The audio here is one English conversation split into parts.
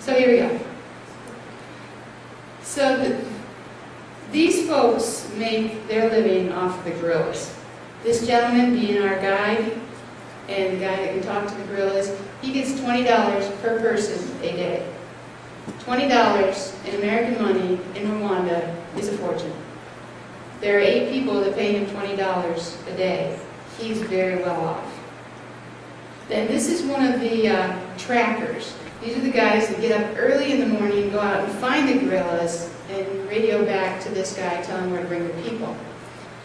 So here we go. So these folks make their living off of the gorillas. This gentleman being our guide, and the guy that can talk to the gorillas, he gets $20 per person a day. $20 in American money in Rwanda is a fortune. There are 8 people that pay him $20 a day. He's very well off. Then this is one of the trackers. These are the guys that get up early in the morning, go out and find the gorillas, and radio back to this guy, tell him where to bring the people.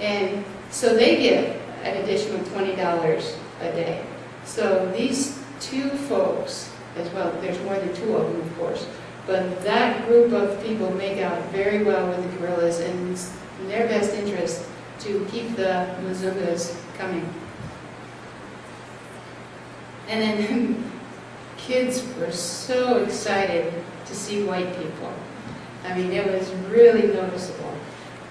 And so they get an additional $20 a day. So these 2 folks, as well, there's more than 2 of them, of course, but that group of people make out very well with the gorillas, and it's in their best interest to keep the Mzungas coming. And then kids were so excited to see white people. I mean, it was really noticeable.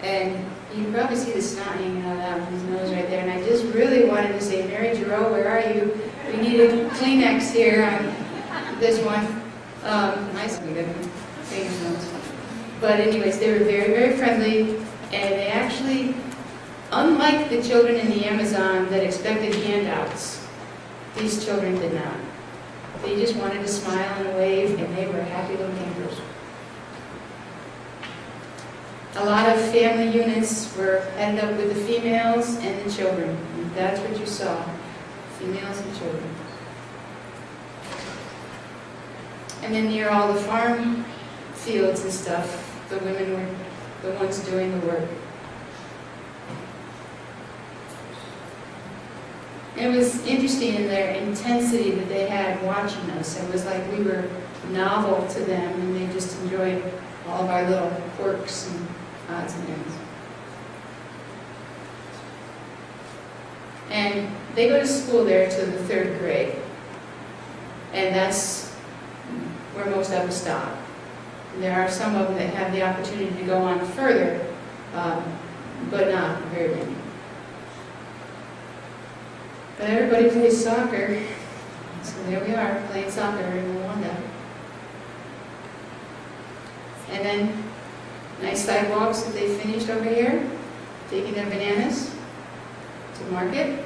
And you can probably see the snot hanging out of his nose right there. And I just really wanted to say, Mary Giroux, where are you? We need a Kleenex here on this one. Nice and good. But anyways, they were very, very friendly. And they actually, unlike the children in the Amazon that expected handouts, these children did not. They just wanted to smile and wave, and they were happy little campers. A lot of family units were headed up with the females and the children. And that's what you saw, females and children. And then near all the farm fields and stuff, the women were the ones doing the work. It was interesting in their intensity that they had watching us. It was like we were novel to them, and they just enjoyed all of our little quirks and odds and ends. And they go to school there to the 3rd grade. And that's where most of them stop. And there are some of them that have the opportunity to go on further, but not very many. But everybody plays soccer, so there we are, playing soccer in Rwanda. And then, nice sidewalks that they finished over here, taking their bananas to market,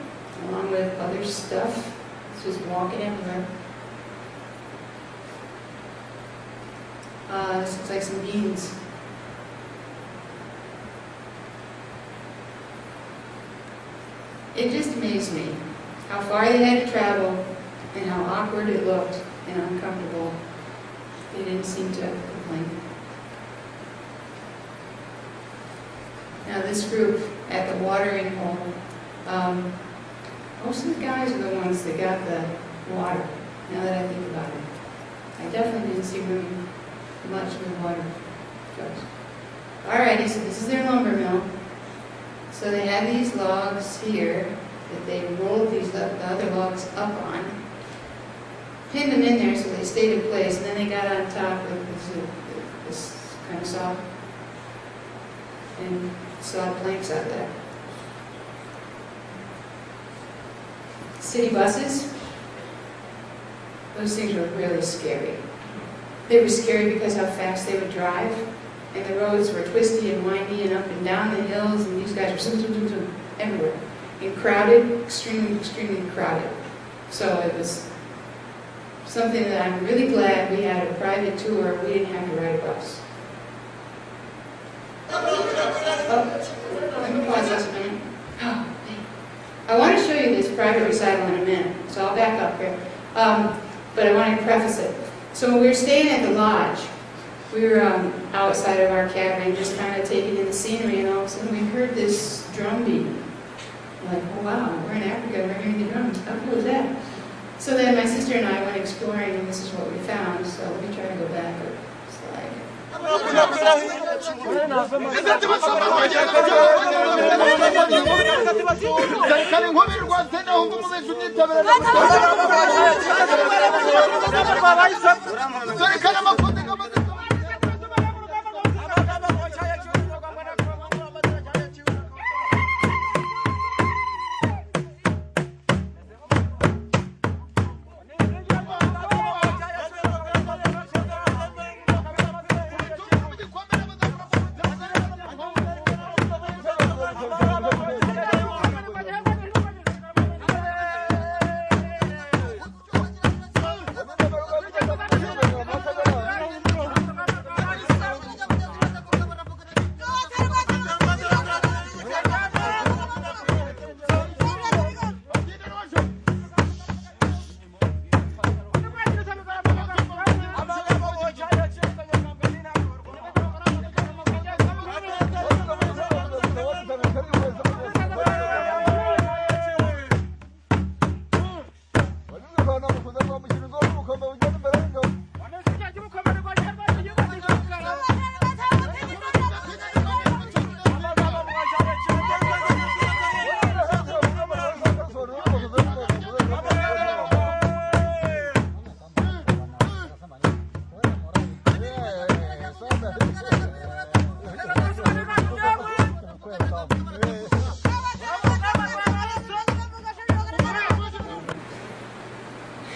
along with other stuff. It's just walking everywhere. This looks like some beans. It just amazed me how far they had to travel and how awkward it looked and uncomfortable. They didn't seem to complain. Now this group at the watering hole, most of the guys are the ones that got the water, now that I think about it. I definitely didn't see women much with water jars. Alrighty, so this is their lumber mill. So they had these logs here that they rolled the other logs up on, pinned them in there so they stayed in place, and then they got on top with this kind of saw and sawed planks out there. City buses, those things were really scary. They were scary because how fast they would drive, and the roads were twisty and windy and up and down the hills, and these guys were zoom, zoom, zoom, zoom, everywhere. And crowded, extremely, extremely crowded. So it was something that I'm really glad we had a private tour. We didn't have to ride a bus. Oh, let me pause this a minute. Oh, I want to show you this private recital in a minute, so I'll back up here. But I want to preface it. So when we were staying at the lodge, we were outside of our cabin just kind of taking in the scenery, and all of a sudden we heard this drum beat. Like, oh wow, we're in Africa, we're hearing the drums. How cool is that? So then my sister and I went exploring, and this is what we found. So let me try to go back a slide.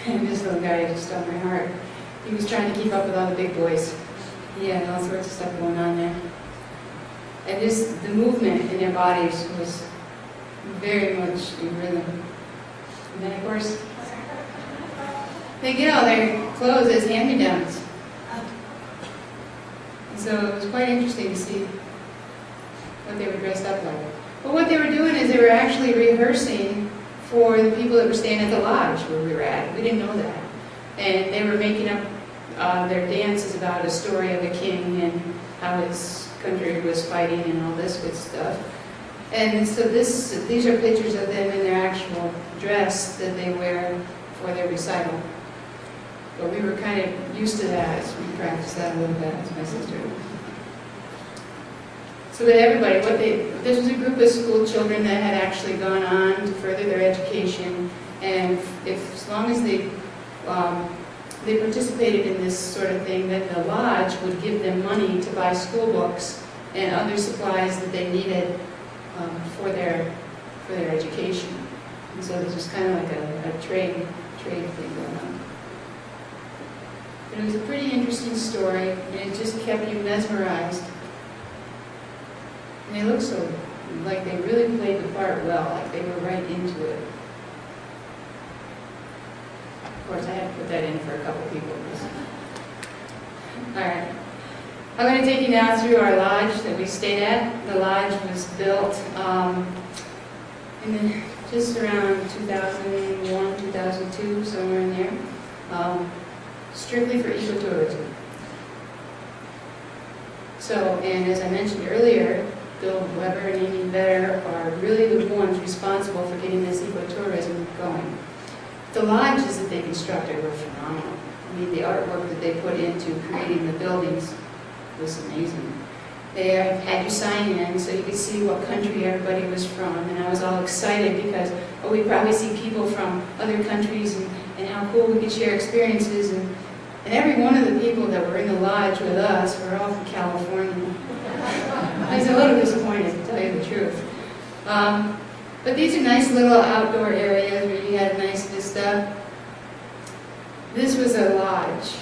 And this little guy just stole my heart. He was trying to keep up with all the big boys. He had all sorts of stuff going on there. And just the movement in their bodies was very much in rhythm. And then, of course, they get all their clothes as hand-me-downs. And so it was quite interesting to see what they were dressed up like. But what they were doing is they were actually rehearsing for the people that were staying at the lodge where we were at. We didn't know that. And they were making up their dances about a story of a king and how his country was fighting and all this good stuff. And so these are pictures of them in their actual dress that they wear for their recital. But we were kind of used to that, so we practiced that a little bit, as my sister. So that everybody, this was a group of school children that had actually gone on to further their education, and as long as they participated in this sort of thing, then the lodge would give them money to buy school books and other supplies that they needed for their education. And so this was kind of like a trade thing going on. But it was a pretty interesting story, and it just kept you mesmerized. And they looked so like they really played the part well, like they were right into it. Of course, I had to put that in for a couple people. All right. I'm going to take you now through our lodge that we stayed at. The lodge was built just around 2001, 2002, somewhere in there, strictly for ecotourism. So, and as I mentioned earlier, Bill Weber and Amy Vedder are really the ones responsible for getting this ecotourism going. The lodges that they constructed were phenomenal. I mean, the artwork that they put into creating the buildings was amazing. They had you sign in so you could see what country everybody was from, and I was all excited because, oh, we probably see people from other countries and how cool we could share experiences, and every one of the people that were in the lodge with us were all from California. I was a little disappointed, to tell you the truth. But these are nice little outdoor areas where you had a nice vista. This was a lodge,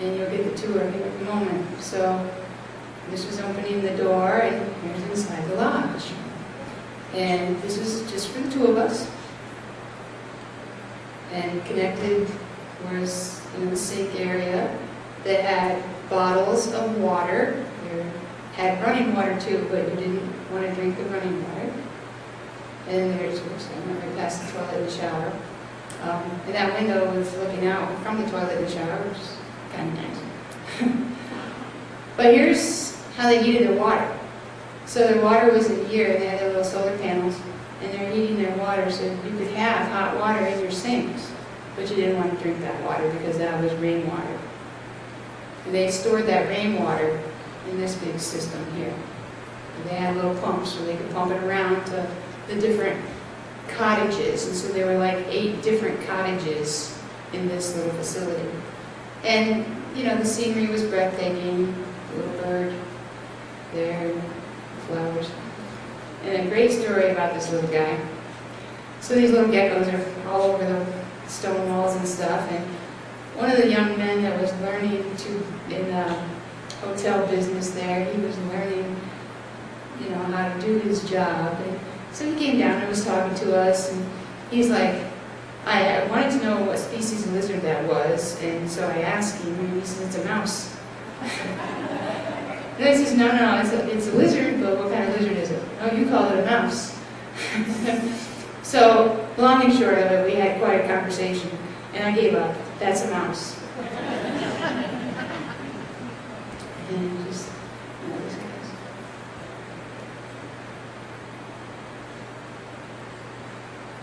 and you'll get the tour here in a moment. So this was opening the door, and here's inside the lodge. And this was just for the two of us. And connected was the sink area that had bottles of water. There had running water too, but you didn't want to drink the running water. And there's, right past the toilet and shower. And that window was looking out from the toilet and shower, which is kind of nice. But here's how they heated their water. So their water was in here, and they had their little solar panels, and they're heating their water so you could have hot water in your sinks. But you didn't want to drink that water because that was rainwater. And they stored that rainwater in this big system here. And they had little pumps so they could pump it around to the different cottages. And so there were like 8 different cottages in this little facility. And, the scenery was breathtaking. The little bird there, and the flowers. And a great story about this little guy. So these little geckos are all over the stone walls and stuff, and one of the young men that was learning in the hotel business there, he was learning, how to do his job. And so he came down and was talking to us, and he's like, I wanted to know what species of lizard that was, and so I asked him, and he said, it's a mouse. And I says, no, it's a lizard, but what kind of lizard is it? Oh, you call it a mouse. So, long and short of it, we had quite a conversation, and I gave up. That's a mouse. And just, these guys.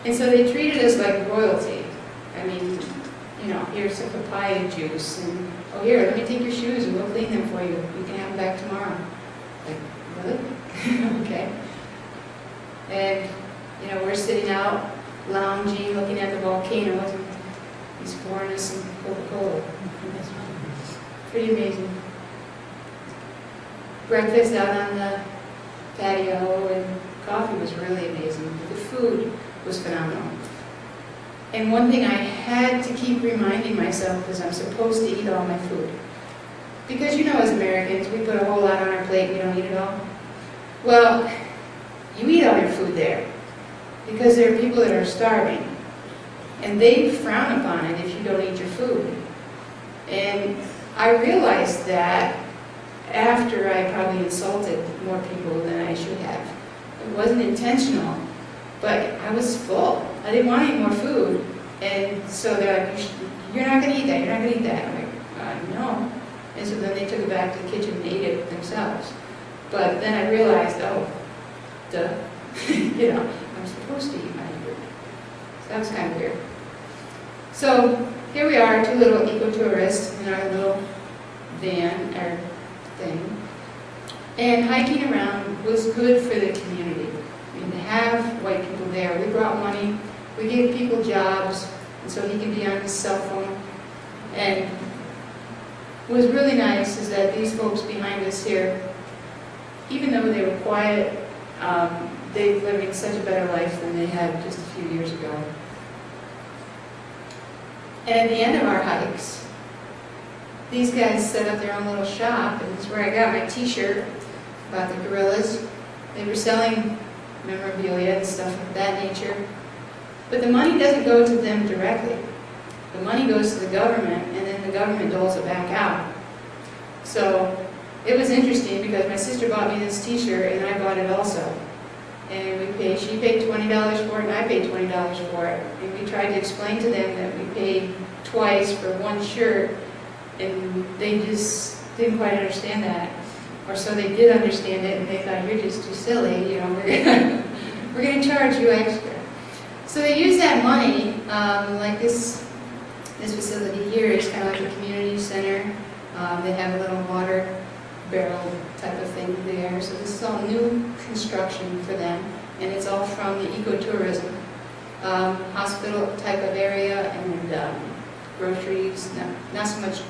And so they treated us like royalty. I mean, here's some papaya juice, and, oh, here, let me take your shoes, and we'll clean them for you. You can have them back tomorrow. Like, really? Okay. And, we're sitting out, lounging, looking at the volcanoes, and he's pouring us some Coca-Cola. Pretty amazing. Breakfast out on the patio, and coffee was really amazing. The food was phenomenal. And one thing I had to keep reminding myself is I'm supposed to eat all my food. Because you know, as Americans, we put a whole lot on our plate, we don't eat it all. Well, you eat all your food there. Because there are people that are starving. And they frown upon it if you don't eat your food. And I realized that after I probably insulted more people than I should have. It wasn't intentional, but I was full. I didn't want any more food. And so they're like, you're not going to eat that, you're not going to eat that. I'm like, no. And so then they took it back to the kitchen and ate it themselves. But then I realized, oh, duh. You know, I'm supposed to eat my food. So that was kind of weird. So here we are, two little eco-tourists in our little van, or thing. And hiking around was good for the community. I mean, to have white people there, we brought money, we gave people jobs, and so he can be on his cell phone. And what was really nice is that these folks behind us here, even though they were quiet, they're living such a better life than they had just a few years ago. And at the end of our hikes, these guys set up their own little shop, and it's where I got my t-shirt about the gorillas. They were selling memorabilia and stuff of that nature. But the money doesn't go to them directly. The money goes to the government, and then the government doles it back out. So it was interesting because my sister bought me this t-shirt, and I bought it also. And she paid $20 for it, and I paid $20 for it. And we tried to explain to them that we paid twice for one shirt, and they just didn't quite understand that. Or so they did understand it, and they thought, you're just too silly, you know, we're gonna charge you extra. So they use that money, like this facility here is kind of like a community center. They have a little water barrel type of thing there. So this is all new construction for them, and it's all from the ecotourism. Hospital type of area, and groceries, not so much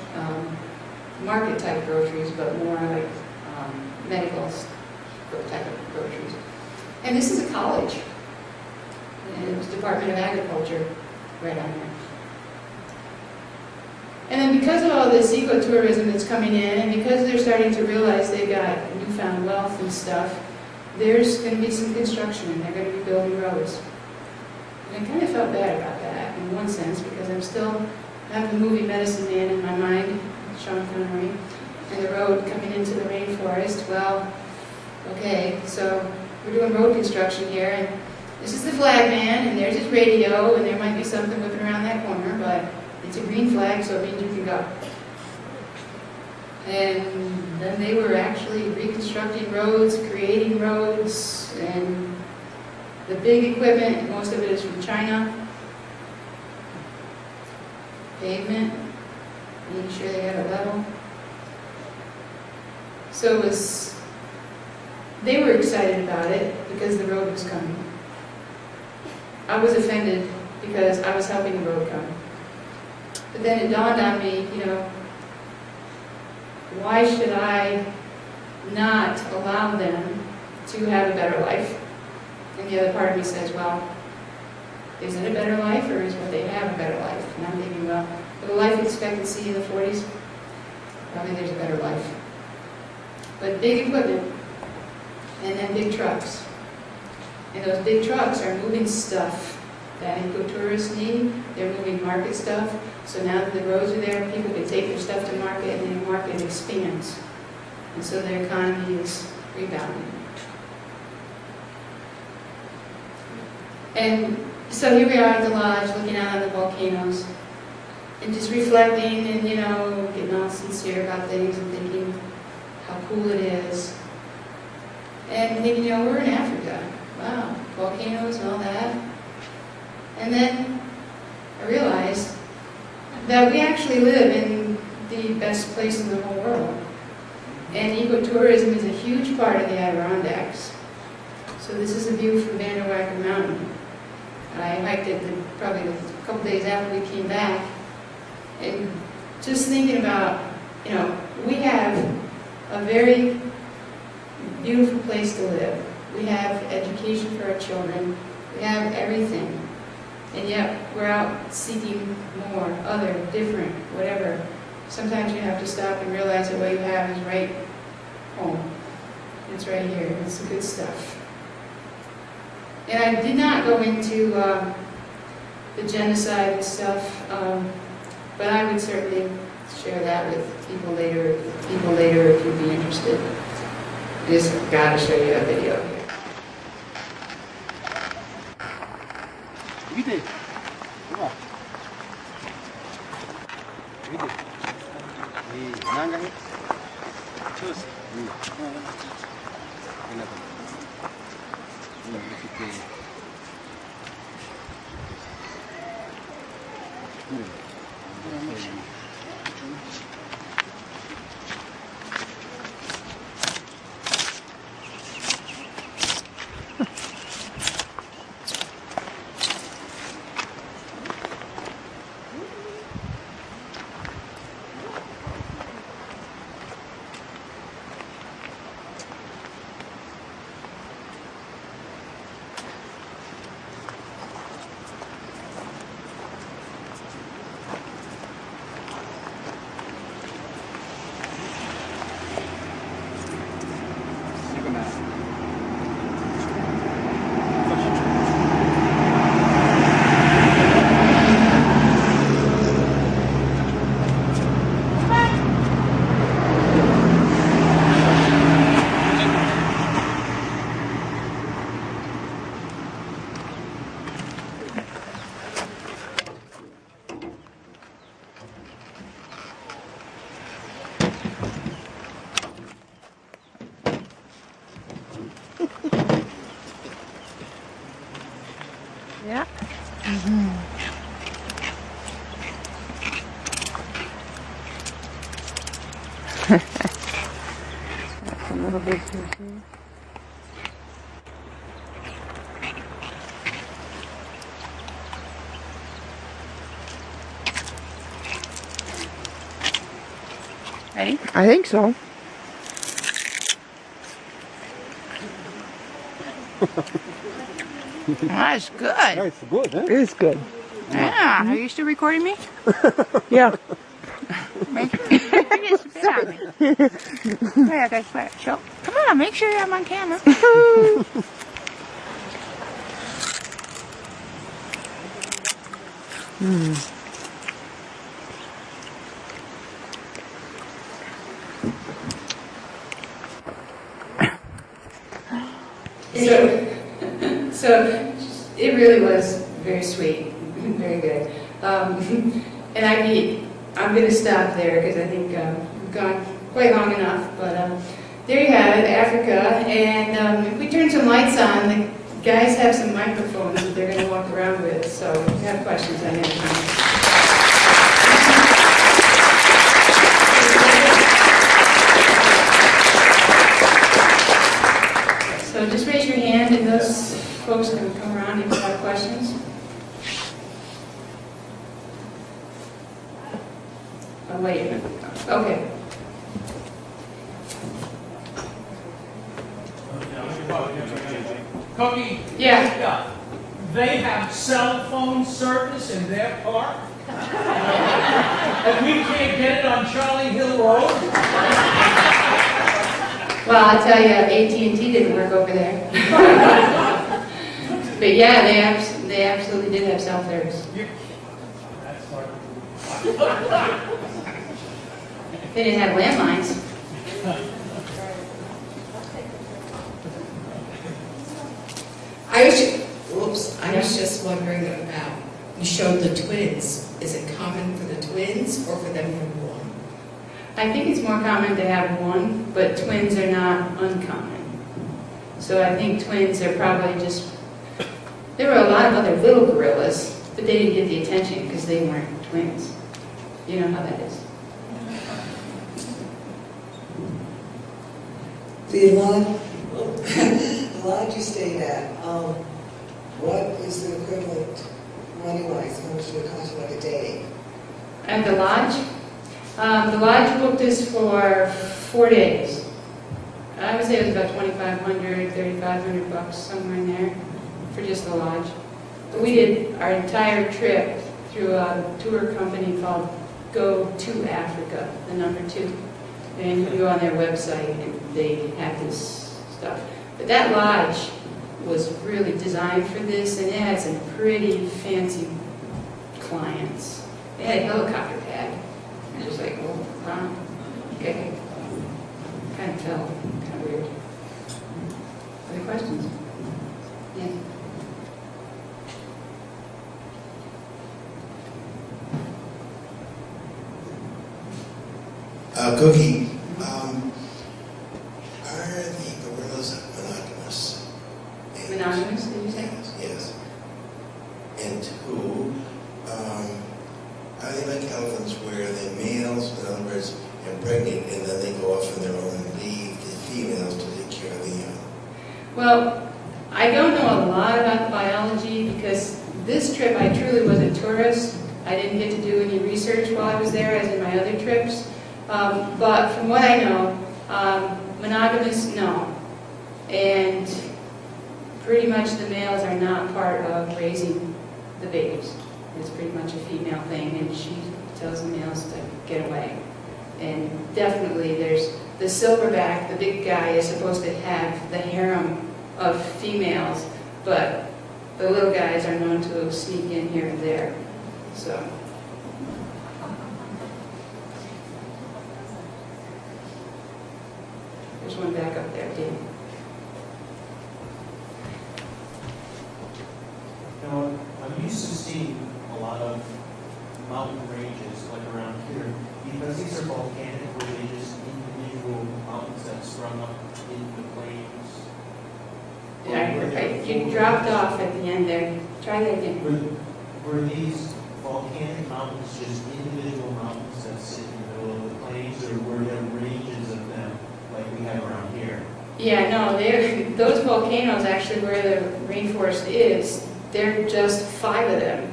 market type groceries, but more like medical type of groceries. And this is a college. And it was Department of Agriculture right on there. And then because of all this ecotourism that's coming in, and because they're starting to realize they've got newfound wealth and stuff, there's going to be some construction, and they're going to be building roads. And I kind of felt bad about that in one sense, because I'm still have the movie Medicine Man in my mind, Sean Connery, and the road coming into the rainforest. Well, okay, so we're doing road construction here, and this is the flag man, and there's his radio, and there might be something whipping around that corner, but it's a green flag, so it means you can go. And then they were actually reconstructing roads, creating roads, and the big equipment, most of it is from China. Pavement, making sure they had it level. So they were excited about it because the road was coming. I was offended because I was helping the road come. But then it dawned on me, you know, why should I not allow them to have a better life? And the other part of me says, well, is it a better life, or is what they have a better life? And I'm thinking, well, with a life expectancy in the 40s, probably there's a better life. But big equipment, and then big trucks. And those big trucks are moving stuff that ecotourists need. They're moving market stuff. So now that the roads are there, people can take their stuff to market, and the market expands. And so their economy is rebounding. And so here we are at the lodge, looking out on the volcanoes, and just reflecting, and, you know, getting all sincere about things, and thinking how cool it is. And thinking, you know, we're in Africa. Wow, volcanoes and all that. And then I realized that we actually live in the best place in the whole world. And ecotourism is a huge part of the Adirondacks. So this is a view from Vanderwacker Mountain. I hiked it probably a couple days after we came back. And just thinking about, you know, we have a very beautiful place to live. We have education for our children. We have everything. And yet, we're out seeking more, other, different, whatever. Sometimes you have to stop and realize that what you have is right home. It's right here. It's the good stuff. And I did not go into the genocide and stuff, but I would certainly share that with people later if you'd be interested. I just got to show you a video here. Видите? Вот. Видите? И ногами. Чувствуешь? Yeah. That's a little bit too soon. Ready? I think so. That's good. It's good, huh? It is good. Yeah. Are you still recording me? Yeah. Make you just spit on me. Hey, I got sweat. Show. Come on, make sure I'm on camera. So it really was very sweet, very good. And I'm going to stop there because I think we've gone quite long enough. But there you have it, Africa. And if we turn some lights on, the guys have some microphones that they're going to walk around with. So if you have questions, I have time. So just raise your hand and those folks can come around if you have questions. Oh, wait a minute. Okay. Cookie? Yeah. They have cell phone service in their park? And we can't get it on Charlie Hill Road? Well, I'll tell you, AT&T didn't work over there. But yeah, they absolutely did have cell service. That's hard. They didn't have landlines. I was just wondering about, you showed the twins. Is it common for the twins or for them to have one? I think it's more common to have one, but twins are not uncommon. So I think twins are probably just, there were a lot of other little gorillas, but they didn't get the attention because they weren't twins. You know how that is. The lodge you stayed at, what is the equivalent money-wise? How much did it cost you, like a day? At the lodge booked us for 4 days. I would say it was about $2,500, $3,500 somewhere in there for just the lodge. We did our entire trip through a tour company called Go to Africa, the number 2. And you can go on their website and they have this stuff. But that lodge was really designed for this, and it had some pretty fancy clients. They had a helicopter pad. I was like, oh, wow, okay. Kind of felt kind of weird. Other questions? Yeah. Cookie, are the gorillas monogamous? And- Monogamous, did you say? Yes, yes. And 2, are they like elephants where the males, in other words, impregnate and then they go off on their own and leave the females to take care of the young? Well, I don't know a lot about biology because this trip I truly was a tourist. I didn't get to do any research while I was there, as in my other trips. But from what I know, monogamous, no. And pretty much the males are not part of raising the babies. It's pretty much a female thing, and she tells the males to get away. And definitely there's the silverback, the big guy, is supposed to have the harem of females, but the little guys are known to sneak in here and there. So. There's one back up there, Dan. You know, I'm used to seeing a lot of mountain ranges like around here because these are volcanic ranges, individual mountains that sprung up in the plains. Yeah, you dropped off at the end there. Try that again. Were these volcanic mountains just individual mountains that sit in the middle of the plains, or were there ranges of them like we have around here? Yeah, no, those volcanoes actually where the rainforest is, they're just 5 of them.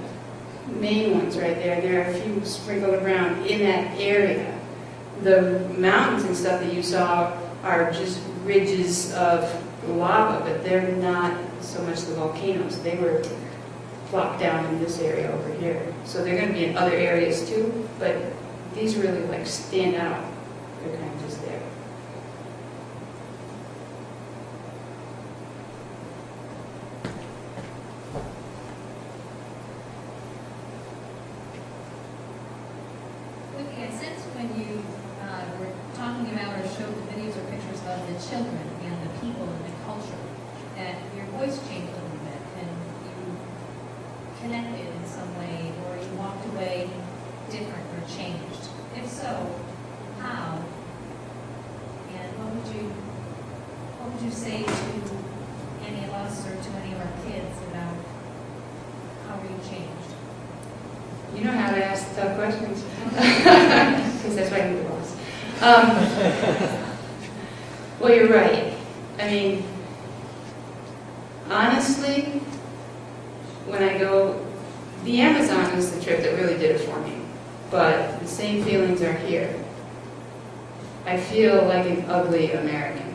Main ones right there. There are a few sprinkled around in that area. The mountains and stuff that you saw are just ridges of lava, but they're not so much the volcanoes. They were plopped down in this area over here. So they're going to be in other areas too, but these really like stand out. They're kind of just there. Okay, and since when you were talking about or showed the videos or pictures of the children and the people and the culture, that your voice changed a little bit and you connected in some way, or you walked away different or changed. If so, how? And what would you say to any of us or to any of our kids about how were you changed? You know how to ask tough questions. Because that's why you're the boss. Well, you're right. I mean, honestly, when I go, the Amazon is the trip that really did it for me. But the same feelings are here. I feel like an ugly American.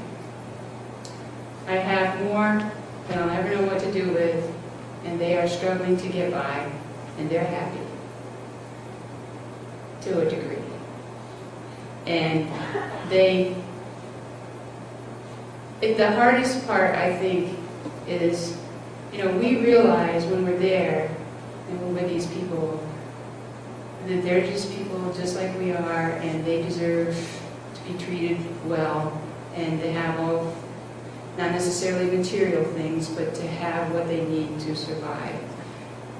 I have more than I'll ever know what to do with, and they are struggling to get by, and they're happy. To a degree. And the hardest part, I think, is, we realize when we're there and we're with these people that they're just people just like we are, and they deserve to be treated well, and to have all, not necessarily material things, but to have what they need to survive.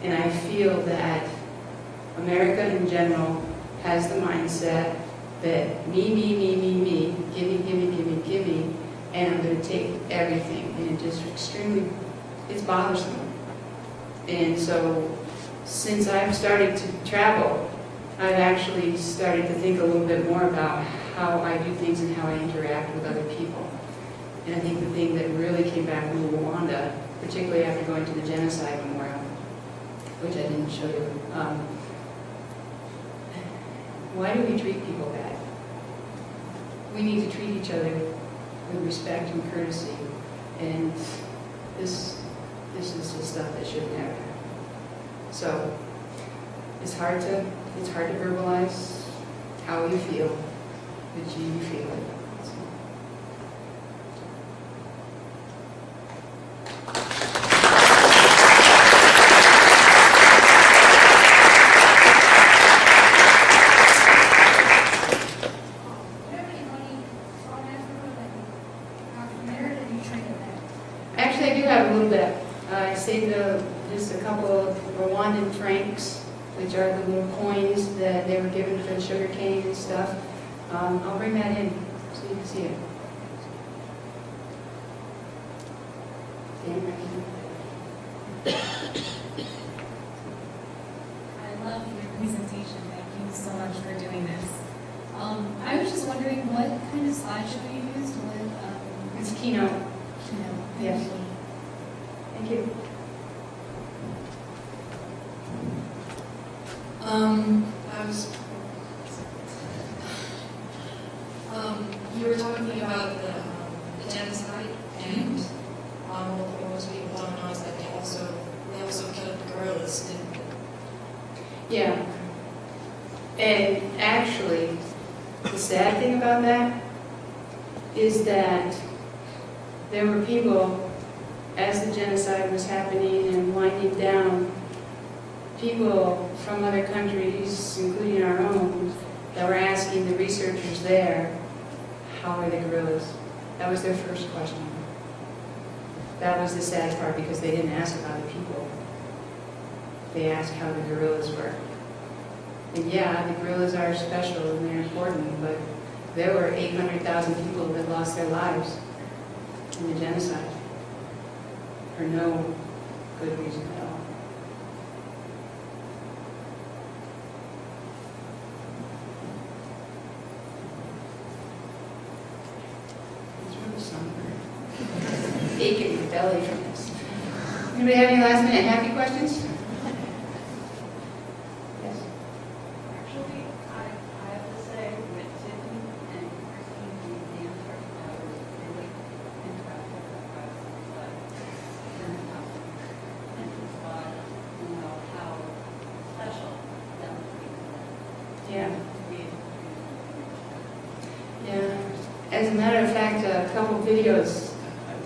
And I feel that America in general has the mindset that me, gimme, and I'm going to take everything. And it just it's bothersome. And so, since I've started to travel, I've actually started to think a little bit more about how I do things and how I interact with other people. And I think the thing that really came back from Rwanda, particularly after going to the Genocide Memorial, which I didn't show you, why do we treat people bad? We need to treat each other with respect and courtesy, and this is the stuff that should never happen. So it's hard to verbalize how you feel, but you feel it. So. Actually, I do have a little bit. I saved just a couple of Rwandan francs, which are the little coins that they were given for the sugar cane and stuff. I'll bring that in so you can see it. Stand right here. I love your presentation. Thank you so much for doing this. I was just wondering what kind of slideshow you used with It's Keynote. Keynote. Yes. Thank you. You were talking about the genocide, and what most people don't know is that they also killed the guerrillas, didn't they? Yeah. And actually, the sad thing about that is that there were people, as the genocide was happening and winding down, people from other countries, including our own, that were asking the researchers there, how are the guerrillas? That was their first question. That was the sad part, because they didn't ask about the people. They asked how the guerrillas were. And yeah, the guerrillas are special and they're important, but there were 800,000 people that lost their lives in the genocide for no good reason at all. It's really something. Aching in the belly from this. Anybody have any last minute happy questions? Yes. Actually, I have to say, with Tiffany and Christine being the answer, I was really interested about and inspired to know how special that would be. Yeah. To be able to Yeah. As a matter of fact, a couple videos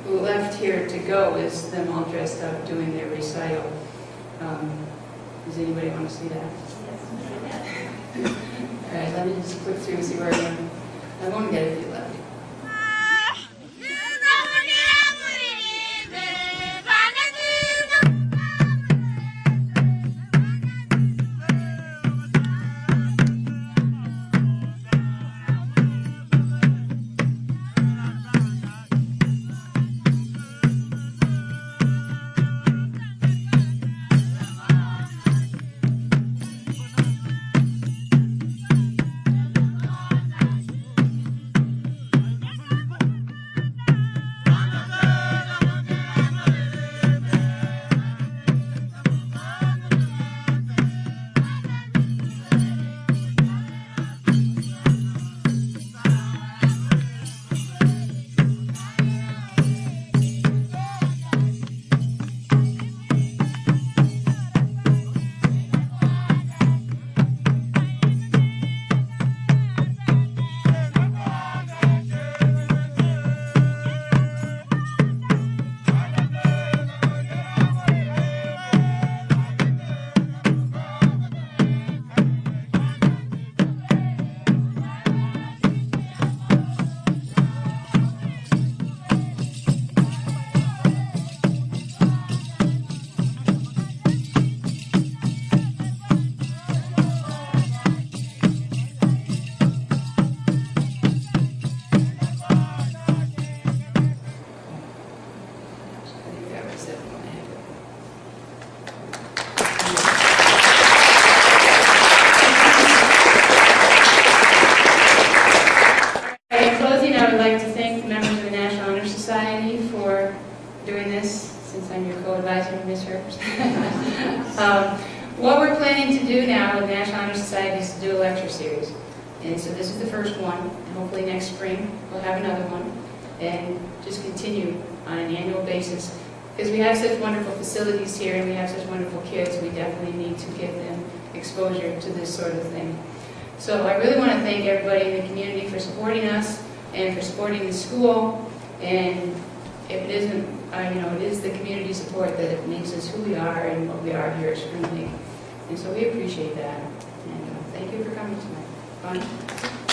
left here to go is them all dressed up doing their recital. Does anybody want to see that? All right, let me just click through and see where I am. I won't get it if you left. In closing, I would like to thank the members of the National Honor Society for doing this, since I'm your co-advisor, Ms. Herbst. What we're planning to do now with the National Honor Society is to do a lecture series. And so this is the first one, and hopefully next spring we'll have another one, and just continue on an annual basis. because we have such wonderful facilities here and we have such wonderful kids, we definitely need to give them exposure to this sort of thing. So I really want to thank everybody in the community for supporting us and for supporting the school. And if it isn't, it is the community support that makes us who we are and what we are here at Spring Lake. And so we appreciate that. And thank you for coming tonight. Fun.